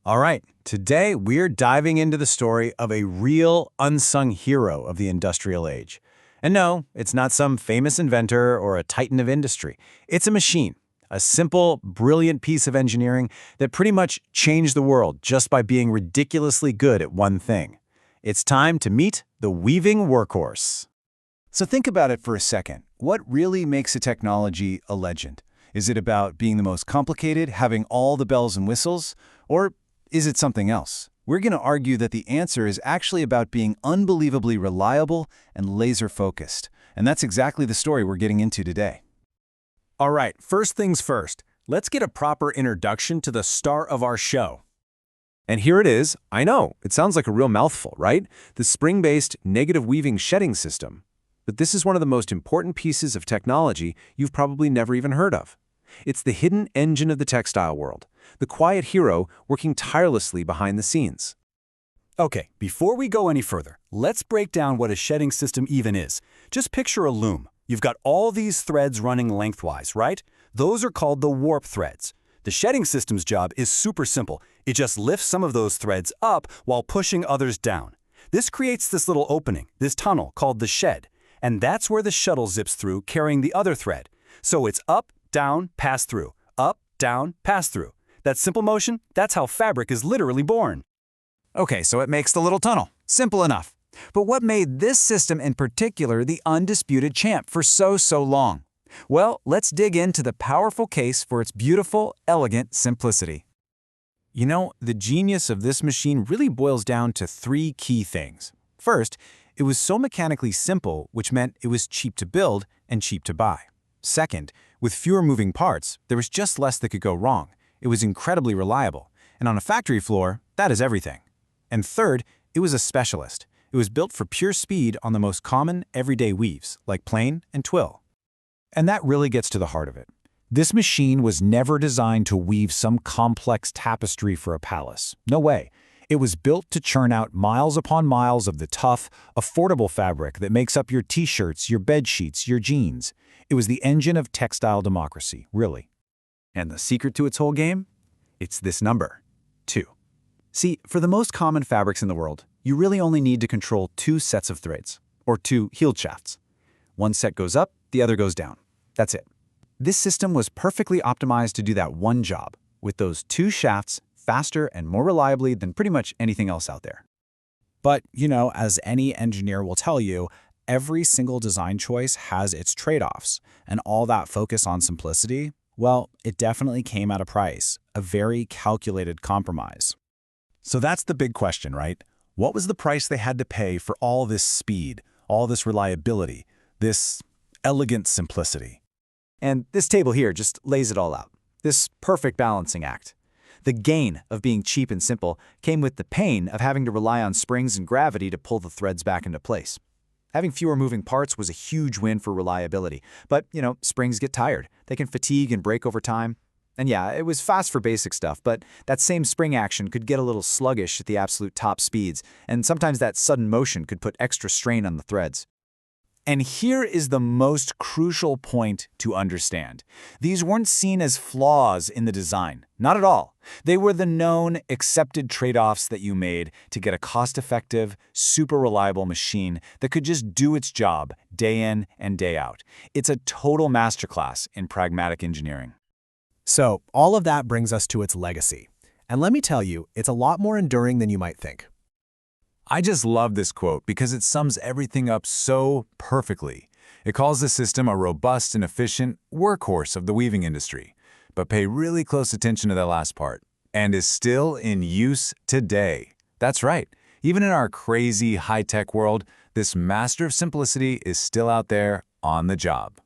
All right, today we're diving into the story of a real unsung hero of the industrial age. And no, it's not some famous inventor or a titan of industry. It's a machine, a simple, brilliant piece of engineering that pretty much changed the world just by being ridiculously good at one thing. It's time to meet the weaving workhorse. So think about it for a second. What really makes a technology a legend? Is it about being the most complicated, having all the bells and whistles? Or is it something else? We're going to argue that the answer is actually about being unbelievably reliable and laser-focused. And that's exactly the story we're getting into today. All right, first things first. Let's get a proper introduction to the star of our show. And here it is. I know, it sounds like a real mouthful, right? The spring-based negative weaving shedding system. But this is one of the most important pieces of technology you've probably never even heard of. It's the hidden engine of the textile world, the quiet hero working tirelessly behind the scenes. Okay, before we go any further, let's break down what a shedding system even is. Just picture a loom. You've got all these threads running lengthwise, right? Those are called the warp threads. The shedding system's job is super simple. It just lifts some of those threads up while pushing others down. This creates this little opening, this tunnel called the shed. And that's where the shuttle zips through, carrying the other thread. So it's up, down, pass through, up, down, pass through. That simple motion, that's how fabric is literally born. Okay, so it makes the little tunnel. Simple enough. But what made this system in particular the undisputed champ for so long? Well, let's dig into the powerful case for its beautiful, elegant simplicity. You know, the genius of this machine really boils down to three key things. First, it was so mechanically simple, which meant it was cheap to build and cheap to buy. Second, with fewer moving parts, there was just less that could go wrong. It was incredibly reliable. And on a factory floor, that is everything. And third, it was a specialist. It was built for pure speed on the most common, everyday weaves, like plain and twill. And that really gets to the heart of it. This machine was never designed to weave some complex tapestry for a palace. No way. It was built to churn out miles upon miles of the tough, affordable fabric that makes up your t-shirts, your bed sheets, your jeans. It was the engine of textile democracy, really. And the secret to its whole game? It's this number, 2. See, for the most common fabrics in the world, you really only need to control 2 sets of threads, or 2 heel shafts. One set goes up, the other goes down. That's it. This system was perfectly optimized to do that one job, with those 2 shafts faster and more reliably than pretty much anything else out there. But, as any engineer will tell you, every single design choice has its trade-offs, and all that focus on simplicity, well, it definitely came at a price, a very calculated compromise. So that's the big question, right? What was the price they had to pay for all this speed, all this reliability, this elegant simplicity? And this table here just lays it all out. This perfect balancing act. The gain of being cheap and simple came with the pain of having to rely on springs and gravity to pull the threads back into place. Having fewer moving parts was a huge win for reliability. But, springs get tired. They can fatigue and break over time. And yeah, it was fast for basic stuff, but that same spring action could get a little sluggish at the absolute top speeds, and sometimes that sudden motion could put extra strain on the threads. And here is the most crucial point to understand. These weren't seen as flaws in the design. Not at all. They were the known, accepted trade-offs that you made to get a cost-effective, super reliable machine that could just do its job day in and day out. It's a total masterclass in pragmatic engineering. So, all of that brings us to its legacy. And let me tell you, it's a lot more enduring than you might think. I just love this quote because it sums everything up so perfectly. It calls the system a robust and efficient workhorse of the weaving industry. But pay really close attention to that last part. And is still in use today. That's right. Even in our crazy high-tech world, this master of simplicity is still out there on the job.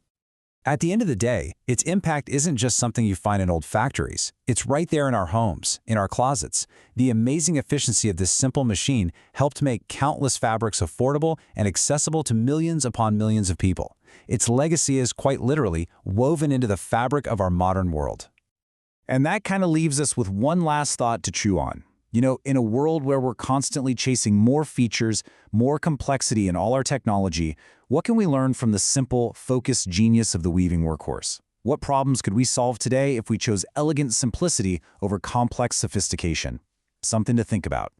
At the end of the day, its impact isn't just something you find in old factories. It's right there in our homes, in our closets. The amazing efficiency of this simple machine helped make countless fabrics affordable and accessible to millions upon millions of people. Its legacy is quite literally woven into the fabric of our modern world. And that kind of leaves us with one last thought to chew on. In a world where we're constantly chasing more features, more complexity in all our technology, what can we learn from the simple, focused genius of the weaving workhorse? What problems could we solve today if we chose elegant simplicity over complex sophistication? Something to think about.